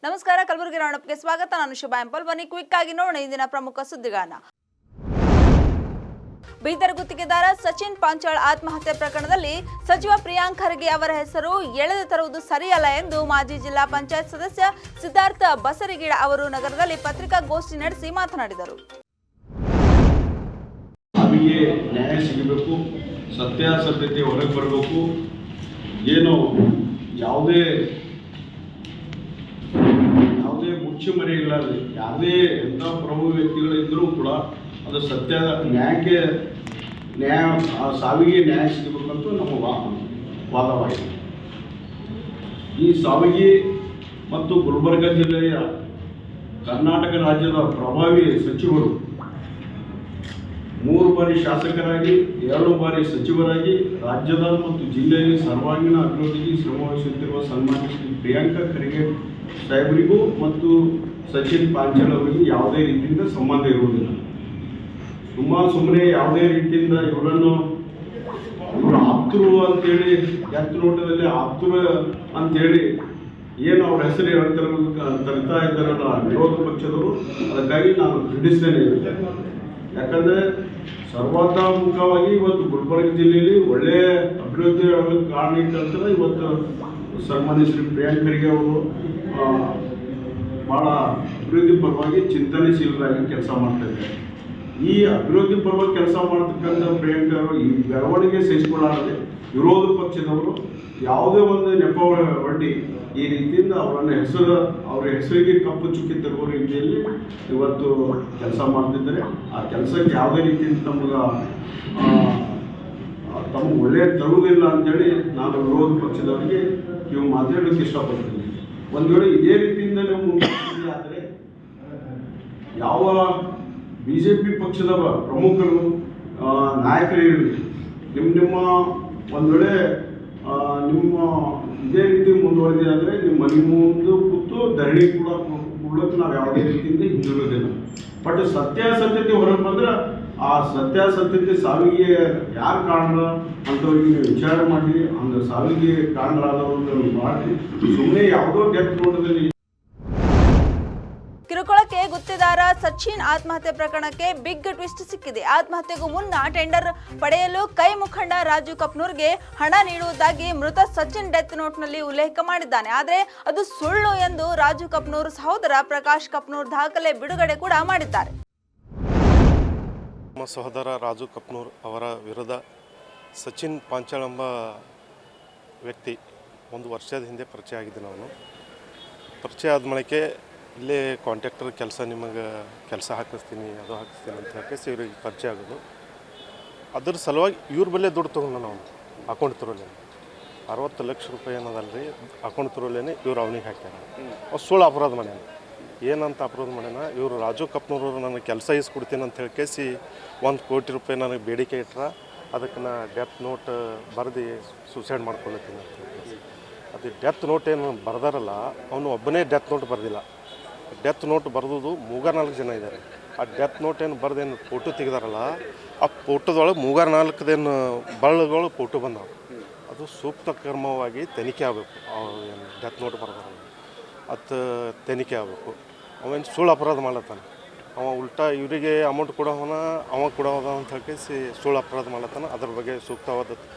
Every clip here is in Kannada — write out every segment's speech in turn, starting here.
ನಮಸ್ಕಾರ ಕಲಬುರಗಿ ರೌಂಡಪ್ಗೆ ಸ್ವಾಗತ. ನಾನು ಶುಭಾ ಎಂಪಲ್. ಬನ್ನಿ ಕ್ವಿಕ್ ಆಗಿ ನೋಡೋಣ ಇಂದಿನ ಪ್ರಮುಖ ಸುದ್ದಿಗಳನ್ನ. ಬೀದರ್ ಗುತ್ತಿಗೆದಾರ ಸಚಿನ್ ಪಾಂಚಾಳ್ ಆತ್ಮಹತ್ಯೆ ಪ್ರಕರಣದಲ್ಲಿ ಸಚಿವ ಪ್ರಿಯಾಂಕ್ ಖರ್ಗೆ ಅವರ ಹೆಸರು ಎಳೆದು ತರುವುದು ಸರಿಯಲ್ಲ ಎಂದು ಮಾಜಿ ಜಿಲ್ಲಾ ಪಂಚಾಯತ್ ಸದಸ್ಯ ಸಿದ್ಧಾರ್ಥ ಬಸರಿಗಿಡ ಅವರು ನಗರದಲ್ಲಿ ಪತ್ರಿಕಾಗೋಷ್ಠಿ ನಡೆಸಿ ಮಾತನಾಡಿದರು. ನಮಗೆ ನ್ಯಾಯ ಸಿಗಬೇಕು, ಸತ್ಯಾಸತ್ಯತೆ ಹೊರಗೆ ಬರಬೇಕು. ಏನು ಯಾವುದೇ ಮುಚ್ಚುಮರೆ ಇಲ್ಲದೆ ಯಾವುದೇ ಎಂಥ ಪ್ರಮುಖ ವ್ಯಕ್ತಿಗಳಿದ್ದರೂ ಕೂಡ ಅದು ಸತ್ಯ ನ್ಯಾಯ ಸಾವಿಗೆ ನ್ಯಾಯ ಸಿಗಬೇಕಂತೂ ನಮ್ಮ ವಾದವಾಗಿದೆ. ಈ ಸಾವಿಗೆ ಮತ್ತು ಗುಲ್ಬರ್ಗ ಜಿಲ್ಲೆಯ ಕರ್ನಾಟಕ ರಾಜ್ಯದ ಪ್ರಭಾವಿ ಸಚಿವರು 3 ಬಾರಿ ಶಾಸಕರಾಗಿ 2 ಬಾರಿ ಸಚಿವರಾಗಿ ರಾಜ್ಯದ ಮತ್ತು ಜಿಲ್ಲೆಯಲ್ಲಿ ಸರ್ವಾಂಗೀಣ ಅಭಿವೃದ್ಧಿಗೆ ಶ್ರಮವಹಿಸುತ್ತಿರುವ ಸನ್ಮಾನ್ಯ ಶ್ರೀ ಪ್ರಿಯಾಂಕ ಖರ್ಗೆ ಸಾಹೇಬರಿಗೂ ಮತ್ತು ಸಚಿನ್ ಪಾಂಚಾಳ್ ಅವರಿಗೆ ಯಾವುದೇ ರೀತಿಯಿಂದ ಸಂಬಂಧ ಇರುವುದಿಲ್ಲ. ಸುಮ್ಮನೆ ಯಾವುದೇ ರೀತಿಯಿಂದ ಇವರು ಆಪ್ತರು ಅಂತೇಳಿ ಡೆತ್ ನೋಟದಲ್ಲಿ ಆಪ್ತರು ಅಂತೇಳಿ ಏನು ಅವ್ರ ಹೆಸರು ತರ್ತಾ ಇದ್ದಾರಲ್ಲ ವಿರೋಧ ಪಕ್ಷದವರು, ಅದಕ್ಕಾಗಿ ನಾನು ಖಂಡಿಸ್ತೇನೆ. ಯಾಕಂದರೆ ಸರ್ವಾತೋಮುಖವಾಗಿ ಇವತ್ತು ಗುಲ್ಬರ್ಗ ಜಿಲ್ಲೆಯಲ್ಲಿ ಒಳ್ಳೆಯ ಅಭಿವೃದ್ಧಿ ಆಗೋಕ್ಕೆ ಕಾರಣ ಇಟ್ಟಂತಾರೆ. ಇವತ್ತು ಸನ್ಮಾನ್ಯ ಶ್ರೀ ಪ್ರಿಯಾಂಕ್ ಖರ್ಗೆ ಅವರು ಭಾಳ ಅಭಿವೃದ್ಧಿ ಪರವಾಗಿ ಚಿಂತನಶೀಲರಾಗಿ ಕೆಲಸ ಮಾಡ್ತಾಯಿದ್ದಾರೆ. ಈ ಅಭಿವೃದ್ಧಿ ಪರವಾಗಿ ಕೆಲಸ ಮಾಡ್ತಕ್ಕಂಥ ಪ್ರಿಯಾಂಕ್ ಅವರು ಈ ಬೆಳವಣಿಗೆ ಸಹಿಸಿಕೊಳ್ಳಾರದೆ ವಿರೋಧ ಪಕ್ಷದವರು ಯಾವುದೇ ಒಂದು ನೆಪ ಒಡ್ಡಿ ಈ ರೀತಿಯಿಂದ ಅವರ ಹೆಸರಿಗೆ ಕಪ್ಪು ಚುಕ್ಕಿ ತರುವ ರೀತಿಯಲ್ಲಿ ಇವತ್ತು ಕೆಲಸ ಮಾಡ್ತಿದ್ದಾರೆ. ಆ ಕೆಲಸಕ್ಕೆ ಯಾವುದೇ ರೀತಿಯಿಂದ ತಮಗೆ ಒಳ್ಳೆಯ ತರುವುದಿಲ್ಲ ಅಂತೇಳಿ ನಾನು ವಿರೋಧ ಪಕ್ಷದವರಿಗೆ ಇವು ಮಾತಾಡೋಕ್ಕೆ ಇಷ್ಟಪಡ್ತೀನಿ. ಒಂದು ವೇಳೆ ಇದೇ ರೀತಿಯಿಂದ ನೀವು ಮುಂದುವರಿಸಿದೆ ಆದರೆ ಯಾವ BJP ಪಕ್ಷದ ಪ್ರಮುಖರು ನಾಯಕರಿರಲಿ ನಿಮ್ಮ ಒಂದು ವೇಳೆ ನಿಮ್ಮ ಇದೇ ರೀತಿ ಮುಂದುವರೆದಿದೆ ಆದರೆ ನಿಮ್ಮ ಮನೆ ಮುಂದೆ ಕೂತು ಧರಣಿ ಕೊಡೋಕ್ಕೆ ನಾವು ಯಾವುದೇ ರೀತಿಯಿಂದ ಹಿಂದಿರುವುದಿಲ್ಲ. ಬಟ್ ಸತ್ಯಾಸತ್ಯತೆ ಹೊರಗೆ ಬಂದ್ರೆ ಆ ಸತ್ಯಾಸತ್ಯತೆ ಸಾವಿಗೆ ಯಾರು ಕಾರಣ ಅಂಥವ್ರಿಗೆ ನೀವು ವಿಚಾರ ಮಾಡಿ ಅಂದ್ರೆ ಸಾವಿಗೆ ಕಾರಣರಾದವ್ರನ್ನ ಮಾಡಿ ಸುಮ್ಮನೆ ಯಾವುದೋ ಡೆತ್ ನೋಟದಲ್ಲಿ. ಕಿರುಕುಳಕ್ಕೆ ಗುತ್ತಿಗೆದಾರ ಸಚಿನ್ ಆತ್ಮಹತ್ಯೆ ಪ್ರಕರಣಕ್ಕೆ ಬಿಗ್ ಟ್ವಿಸ್ಟ್ ಸಿಕ್ಕಿದೆ. ಆತ್ಮಹತ್ಯೆಗೂ ಮುನ್ನ ಟೆಂಡರ್ ಪಡೆಯಲು ಕೈ ಮುಖಂಡ ರಾಜು ಕಪ್ನೂರ್ಗೆ ಹಣ ನೀಡುವುದಾಗಿ ಮೃತ ಸಚಿನ್ ಡೆತ್ ನೋಟ್ನಲ್ಲಿ ಉಲ್ಲೇಖ ಮಾಡಿದ್ದಾನೆ. ಆದರೆ ಅದು ಸುಳ್ಳು ಎಂದು ರಾಜು ಕಪ್ನೂರ್ ಸಹೋದರ ಪ್ರಕಾಶ್ ಕಪ್ನೂರ್ ದಾಖಲೆ ಬಿಡುಗಡೆ ಕೂಡ ಮಾಡಿದ್ದಾರೆ. ನಮ್ಮ ಸಹೋದರ ರಾಜು ಕಪ್ನೂರ್ ಅವರ ವಿರುದ್ಧ ಸಚಿನ್ ಪಾಂಚಾಳ್ ಎಂಬ ವ್ಯಕ್ತಿ 1 ವರ್ಷದ ಹಿಂದೆ ಪರಿಚಯ ಆಗಿದ್ದೆ. ಅವನು ಪರಿಚಯ ಆದ ಮೇಲಕ್ಕೆ ಇಲ್ಲೇ ಕಾಂಟ್ರಾಕ್ಟರ್ ನಿಮಗೆ ಕೆಲಸ ಹಾಕಿಸ್ತೀನಿ ಅದು ಹಾಕಿಸ್ತೀನಿ ಅಂತ ಹಾಕಿಸಿ ಇವ್ರಿಗೆ ಪರಿಚಯ ಆಗೋದು. ಅದ್ರ ಸಲುವಾಗಿ ಇವ್ರ ಬಲ್ಲೇ ದುಡ್ಡು ತೊಗೊಂಡು ನಾವು ಅಕೌಂಟ್ ಥ್ರೂಲೇ 60 ಲಕ್ಷ ರೂಪಾಯಿ ಏನದಲ್ರಿ ಅಕೌಂಟ್ ಥ್ರೂಲೇನೆ ಇವ್ರು ಅವನಿಗೆ ಹಾಕ್ಯಾರ. ಅವ್ರು ಸುಳ್ಳು ಅಪರಾಧ ಮಾಡ್ಯಾನ. ಏನಂತ ಅಪರಾಧ ಮಾಡ್ಯಾನ, ಇವರು ರಾಜು ಕಪ್ನೂರವರು ನನಗೆ ಕೆಲಸ ಇಸ್ಕೊಡ್ತೀನಿ ಅಂತ ಹೇಳ್ಕೇಸಿ 1 ಕೋಟಿ ರೂಪಾಯಿ ನನಗೆ ಬೇಡಿಕೆ ಇಟ್ರ ಅದಕ್ಕೆ ನಾ ಡೆತ್ ನೋಟ್ ಬರೆದು ಸೂಸೈಡ್ ಮಾಡ್ಕೊಳ್ತೀನಿ ಅಂತ ಹೇಳ್ಕೇಸಿ. ಅದು ಡೆತ್ ನೋಟ್ ಏನು ಬರ್ದಾರಲ್ಲ ಅವನು ಒಬ್ಬನೇ ಡೆತ್ ನೋಟ್ ಬರೆದಿಲ್ಲ. ಡೆತ್ ನೋಟ್ ಬರೆದು 3-4 ಜನ ಇದ್ದಾರೆ. ಆ ಡೆತ್ ನೋಟ್ ಏನು ಬರೆದೇನು ಫೋಟೋ ತೆಗೆದಾರಲ್ಲ ಆ ಫೋಟೋದೊಳಗೆ 3-4 ಬಳ್ಳಗಳು ಫೋಟೋ ಬಂದವು. ಅದು ಸೂಕ್ತ ಕ್ರಮವಾಗಿ ತನಿಖೆ ಆಗಬೇಕು. ಏನು ಡೆತ್ ನೋಟ್ ಬರ್ದಾರಲ್ಲ ಅದು ತನಿಖೆ ಆಗಬೇಕು. ಅವೇನು ಸುಳ್ಳು ಅಪರಾಧ ಮಾಡ್ಲತ್ತಾನೆ. ಅವ ಉಲ್ಟಾ ಇವರಿಗೆ ಅಮೌಂಟ್ ಕೊಡೋವನ ಅವ ಕೊಡೋದ ಅಂತ ಹೇಳ್ಕೇಸಿ ಸುಳ್ಳು ಅಪರಾಧ ಮಾಡ್ಲತ್ತಾನೆ. ಅದ್ರ ಬಗ್ಗೆ ಸೂಕ್ತವಾದ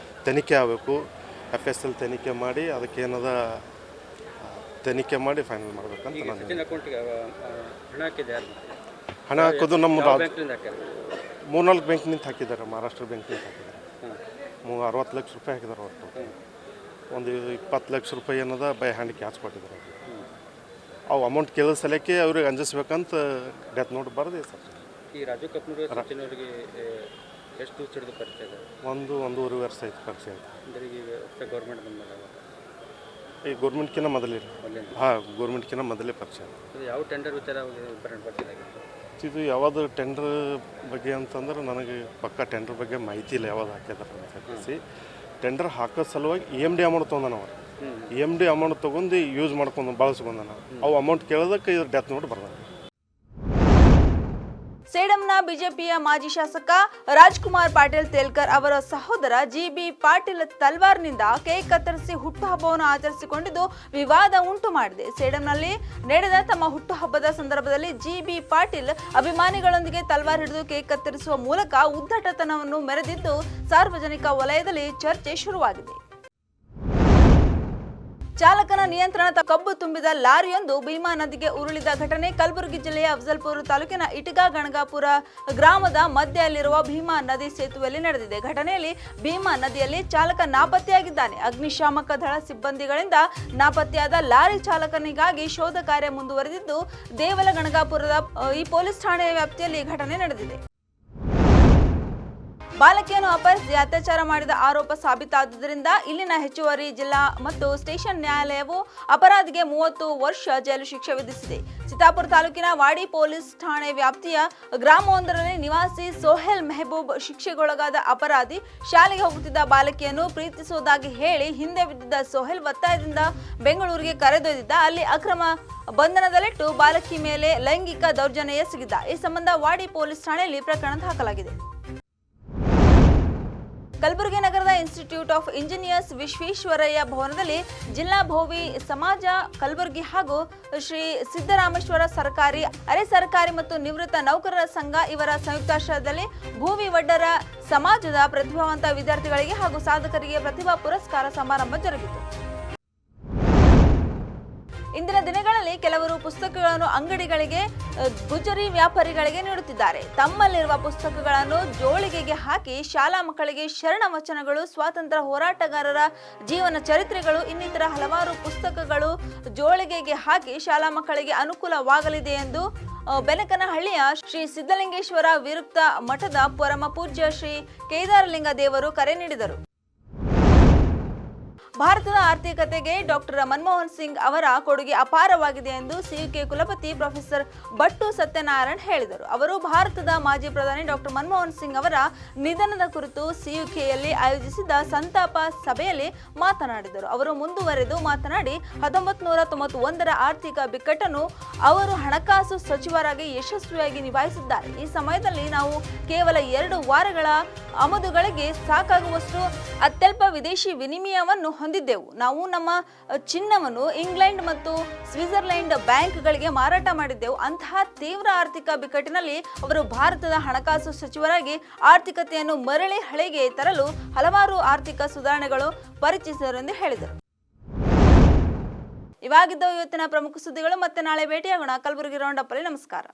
ತನಿಖೆ ಆಗಬೇಕು. FSL ತನಿಖೆ ಮಾಡಿ ಅದಕ್ಕೇನದ ತನಿಖೆ ಮಾಡಿ ಫೈನಲ್ ಮಾಡ್ಬೇಕಂತ ಹಣ ಹಾಕೋದು ನಮ್ಮ 3-4 ಬ್ಯಾಂಕ್ನಿಂದ ಹಾಕಿದ್ದಾರೆ. ಮಹಾರಾಷ್ಟ್ರ ಬ್ಯಾಂಕ್ನಿಂದ ಹಾಕಿದ್ದಾರೆ. 60 ಲಕ್ಷ ರೂಪಾಯಿ ಹಾಕಿದ್ದಾರೆ. ಒಟ್ಟು ಒಂದು 20 ಲಕ್ಷ ರೂಪಾಯಿ ಏನದ ಬೈ ಹ್ಯಾಂಡ್ ಕ್ಯಾಚ್ ಕೊಟ್ಟಿದ್ದಾರೆ. ಅವು ಅಮೌಂಟ್ ಕೇಳಿದ ಸಲಕ್ಕೆ ಅವ್ರಿಗೆ ಅಂಜಿಸ್ಬೇಕಂತ ಡೆತ್ ನೋಟ್ ಬರೆದೆ ಸರ್. ಈ ರಾಜು ಕಪ್ನೂರ್ ಸಚಿನ್ ಅವರಿಗೆ ಎಷ್ಟು ಚಿಡಿದ ಪರಿಚಯ ಇದೆ? 1-1.5 ವರ್ಷ ಆಯ್ತು ಪರಿಚಯ. ಗೌರ್ಮೆಂಟ್ ಬಂದಾಗ ಈ ಗೌರ್ಮೆಂಟ್ಕಿನ್ನ ಮೊದಲೇ ಗೌರ್ಮೆಂಟ್ಕಿನ್ನ ಮೊದಲೇ ಪರಿಚಯ. ಯಾವ ಟೆಂಡರ್ ವಿಚಾರ ಪರಿಚಯ? ಇದು ಯಾವುದು ಟೆಂಡರ್ ಬಗ್ಗೆ ಅಂತಂದ್ರೆ ನನಗೆ ಪಕ್ಕ ಟೆಂಡರ್ ಬಗ್ಗೆ ಮಾಹಿತಿ ಇಲ್ಲ ಯಾವಾಗ ಹಾಕಿದಾರೆ ಅಂತ ಹೇಳಿಸಿ. ಟೆಂಡರ್ ಹಾಕೋ ಸಲುವಾಗಿ EMD ಅಮೌಂಟ್ ತೊಗೊಂಡ ನಾವು EMD ಅಮೌಂಟ್ ತೊಗೊಂಡು ಯೂಸ್ ಮಾಡ್ಕೊಂಡು ಬಳಸ್ಕೊಂಡ ನಾವು ಅವು ಅಮೌಂಟ್ ಕೇಳೋದಕ್ಕೆ ಇದ್ರ ಡೆತ್ ನೋಟ್ ಬರ್ದ. ಸೇಡಂನ ಬಿಜೆಪಿಯ ಮಾಜಿ ಶಾಸಕ ರಾಜ್ಕುಮಾರ್ ಪಾಟೀಲ್ ತೇಲ್ಕರ್ ಅವರ ಸಹೋದರ ಜಿಬಿ ಪಾಟೀಲ್ ತಲ್ವಾರ್ನಿಂದ ಕೇಕ್ ಕತ್ತರಿಸಿ ಹುಟ್ಟುಹಬ್ಬವನ್ನು ಆಚರಿಸಿಕೊಂಡಿದ್ದು ವಿವಾದ ಉಂಟು ಮಾಡಿದೆ. ಸೇಡಂನಲ್ಲಿ ನಡೆದ ತಮ್ಮ ಹುಟ್ಟುಹಬ್ಬದ ಸಂದರ್ಭದಲ್ಲಿ ಜಿಬಿ ಪಾಟೀಲ್ ಅಭಿಮಾನಿಗಳೊಂದಿಗೆ ತಲ್ವಾರ್ ಹಿಡಿದು ಕೇಕ್ ಕತ್ತರಿಸುವ ಮೂಲಕ ಉದ್ದಟತನವನ್ನು ಮೆರೆದಿದ್ದು ಸಾರ್ವಜನಿಕ ವಲಯದಲ್ಲಿ ಚರ್ಚೆ ಶುರುವಾಗಿದೆ. ಚಾಲಕನ ನಿಯಂತ್ರಣದ ಕಬ್ಬು ತುಂಬಿದ ಲಾರಿಯೊಂದು ಭೀಮಾ ನದಿಗೆ ಉರುಳಿದ ಘಟನೆ ಕಲಬುರಗಿ ಜಿಲ್ಲೆಯ ಅಫಜಲ್ಪುರ ತಾಲೂಕಿನ ಇಟಗಾ ಗಣಗಾಪುರ ಗ್ರಾಮದ ಮಧ್ಯೆಯಲ್ಲಿರುವ ಭೀಮಾ ನದಿ ಸೇತುವೆಯಲ್ಲಿ ನಡೆದಿದೆ. ಘಟನೆಯಲ್ಲಿ ಭೀಮಾ ನದಿಯಲ್ಲಿ ಚಾಲಕ ನಾಪತ್ತೆಯಾಗಿದ್ದಾನೆ. ಅಗ್ನಿಶಾಮಕ ದಳ ಸಿಬ್ಬಂದಿಗಳಿಂದ ನಾಪತ್ತೆಯಾದ ಲಾರಿ ಚಾಲಕನಿಗಾಗಿ ಶೋಧ ಕಾರ್ಯ ಮುಂದುವರೆದಿದ್ದು ದೇವಲ ಗಣಗಾಪುರದ ಈ ಪೊಲೀಸ್ ಠಾಣೆಯ ವ್ಯಾಪ್ತಿಯಲ್ಲಿ ಘಟನೆ ನಡೆದಿದೆ. ಬಾಲಕಿಯನ್ನು ಅಪಹರಿಸಿ ಅತ್ಯಾಚಾರ ಮಾಡಿದ ಆರೋಪ ಸಾಬೀತಾದುದರಿಂದ ಇಲ್ಲಿನ ಹೆಚ್ಚುವರಿ ಜಿಲ್ಲಾ ಮತ್ತು ಸ್ಟೇಷನ್ ನ್ಯಾಯಾಲಯವು ಅಪರಾಧಿಗೆ 30 ವರ್ಷ ಜೈಲು ಶಿಕ್ಷೆ ವಿಧಿಸಿದೆ. ಚಿತ್ತಾಪುರ ತಾಲೂಕಿನ ವಾಡಿ ಪೊಲೀಸ್ ಠಾಣೆ ವ್ಯಾಪ್ತಿಯ ಗ್ರಾಮವೊಂದರಲ್ಲಿ ನಿವಾಸಿ ಸೋಹೆಲ್ ಮೆಹಬೂಬ್ ಶಿಕ್ಷೆಗೊಳಗಾದ ಅಪರಾಧಿ. ಶಾಲೆಗೆ ಹೋಗುತ್ತಿದ್ದ ಬಾಲಕಿಯನ್ನು ಪ್ರೀತಿಸುವುದಾಗಿ ಹೇಳಿ ಹಿಂದೆ ಬಿದ್ದಿದ್ದ ಸೋಹೆಲ್ ಒತ್ತಾಯದಿಂದ ಬೆಂಗಳೂರಿಗೆ ಕರೆದೊಯ್ದಿದ್ದ. ಅಲ್ಲಿ ಅಕ್ರಮ ಬಂಧನದಲ್ಲಿಟ್ಟು ಬಾಲಕಿ ಮೇಲೆ ಲೈಂಗಿಕ ದೌರ್ಜನ್ಯ ಎಸಗಿದ್ದ. ಈ ಸಂಬಂಧ ವಾಡಿ ಪೊಲೀಸ್ ಠಾಣೆಯಲ್ಲಿ ಪ್ರಕರಣ ದಾಖಲಾಗಿದೆ. ಕಲಬುರಗಿ ನಗರದ ಇನ್ಸ್ಟಿಟ್ಯೂಟ್ ಆಫ್ ಇಂಜಿನಿಯರ್ಸ್ ವಿಶ್ವೇಶ್ವರಯ್ಯ ಭವನದಲ್ಲಿ ಜಿಲ್ಲಾ ಭೋವಿ ಸಮಾಜ ಕಲಬುರಗಿ ಹಾಗೂ ಶ್ರೀ ಸಿದ್ದರಾಮೇಶ್ವರ ಸರ್ಕಾರಿ ಅರೆ ಸರ್ಕಾರಿ ಮತ್ತು ನಿವೃತ್ತ ನೌಕರರ ಸಂಘ ಇವರ ಸಂಯುಕ್ತಾಶ್ರಯದಲ್ಲಿ ಭೂವಿ ವಡ್ಡರ ಸಮಾಜದ ಪ್ರತಿಭಾವಂತ ವಿದ್ಯಾರ್ಥಿಗಳಿಗೆ ಹಾಗೂ ಸಾಧಕರಿಗೆ ಪ್ರತಿಭಾ ಪುರಸ್ಕಾರ ಸಮಾರಂಭ ಜರುಗಿತು. ಇಂದಿನ ದಿನಗಳಲ್ಲಿ ಕೆಲವರು ಪುಸ್ತಕಗಳನ್ನು ಅಂಗಡಿಗಳಿಗೆ ಗುಜರಿ ವ್ಯಾಪಾರಿಗಳಿಗೆ ನೀಡುತ್ತಿದ್ದಾರೆ. ತಮ್ಮಲ್ಲಿರುವ ಪುಸ್ತಕಗಳನ್ನು ಜೋಳಿಗೆಗೆ ಹಾಕಿ ಶಾಲಾ ಮಕ್ಕಳಿಗೆ ಶರಣ ವಚನಗಳು, ಸ್ವಾತಂತ್ರ್ಯ ಹೋರಾಟಗಾರರ ಜೀವನ ಚರಿತ್ರೆಗಳು, ಇನ್ನಿತರ ಹಲವಾರು ಪುಸ್ತಕಗಳು ಜೋಳಿಗೆಗೆ ಹಾಕಿ ಶಾಲಾ ಮಕ್ಕಳಿಗೆ ಅನುಕೂಲವಾಗಲಿದೆ ಎಂದು ಬೆನಕನಹಳ್ಳಿಯ ಶ್ರೀ ಸಿದ್ದಲಿಂಗೇಶ್ವರ ವಿರುಕ್ತ ಮಠದ ಪರಮ ಪೂಜ್ಯ ಶ್ರೀ ಕೇದಾರಲಿಂಗ ದೇವರು ಕರೆ ನೀಡಿದರು. ಭಾರತದ ಆರ್ಥಿಕತೆಗೆ ಡಾಕ್ಟರ್ ಮನಮೋಹನ್ ಸಿಂಗ್ ಅವರ ಕೊಡುಗೆ ಅಪಾರವಾಗಿದೆ ಎಂದು ಸಿಯುಕೆ ಕುಲಪತಿ ಪ್ರೊಫೆಸರ್ ಭಟ್ಟು ಸತ್ಯನಾರಾಯಣ್ ಹೇಳಿದರು. ಅವರು ಭಾರತದ ಮಾಜಿ ಪ್ರಧಾನಿ ಡಾಕ್ಟರ್ ಮನಮೋಹನ್ ಸಿಂಗ್ ಅವರ ನಿಧನದ ಕುರಿತು ಸಿಯುಕೆಯಲ್ಲಿ ಆಯೋಜಿಸಿದ ಸಂತಾಪ ಸಭೆಯಲ್ಲಿ ಮಾತನಾಡಿದರು. ಅವರು ಮುಂದುವರೆದು ಮಾತನಾಡಿ 1991ರ ಆರ್ಥಿಕ ಬಿಕ್ಕಟ್ಟನ್ನು ಅವರು ಹಣಕಾಸು ಸಚಿವರಾಗಿ ಯಶಸ್ವಿಯಾಗಿ ನಿಭಾಯಿಸಿದ್ದಾರೆ. ಈ ಸಮಯದಲ್ಲಿ ನಾವು ಕೇವಲ 2 ವಾರಗಳ ಆಮದುಗಳಿಗೆ ಸಾಕಾಗುವಷ್ಟು ಅತ್ಯಲ್ಪ ವಿದೇಶಿ ವಿನಿಮಯವನ್ನು ಹೊಂದಿದ್ದೆವು. ನಾವು ನಮ್ಮ ಚಿನ್ನವನ್ನು ಇಂಗ್ಲೆಂಡ್ ಮತ್ತು ಸ್ವಿಟ್ಜರ್ಲೆಂಡ್ ಬ್ಯಾಂಕ್ಗಳಿಗೆ ಮಾರಾಟ ಮಾಡಿದ್ದೆವು. ಅಂತಹ ತೀವ್ರ ಆರ್ಥಿಕ ಬಿಕ್ಕಟ್ಟಿನಲ್ಲಿ ಅವರು ಭಾರತದ ಹಣಕಾಸು ಸಚಿವರಾಗಿ ಆರ್ಥಿಕತೆಯನ್ನು ಮರಳಿ ಹಳೆಗೆ ತರಲು ಹಲವಾರು ಆರ್ಥಿಕ ಸುಧಾರಣೆಗಳು ಪರಿಚಯಿಸಿದರು ಎಂದು ಹೇಳಿದರು. ಇವಾಗಿದ್ದವು ಇವತ್ತಿನ ಪ್ರಮುಖ ಸುದ್ದಿಗಳು. ಮತ್ತೆ ನಾಳೆ ಭೇಟಿಯಾಗೋಣ. ಕಲಬುರಗಿ ರೌಂಡ್ ಅಪ್ ಅಲ್ಲಿ ನಮಸ್ಕಾರ.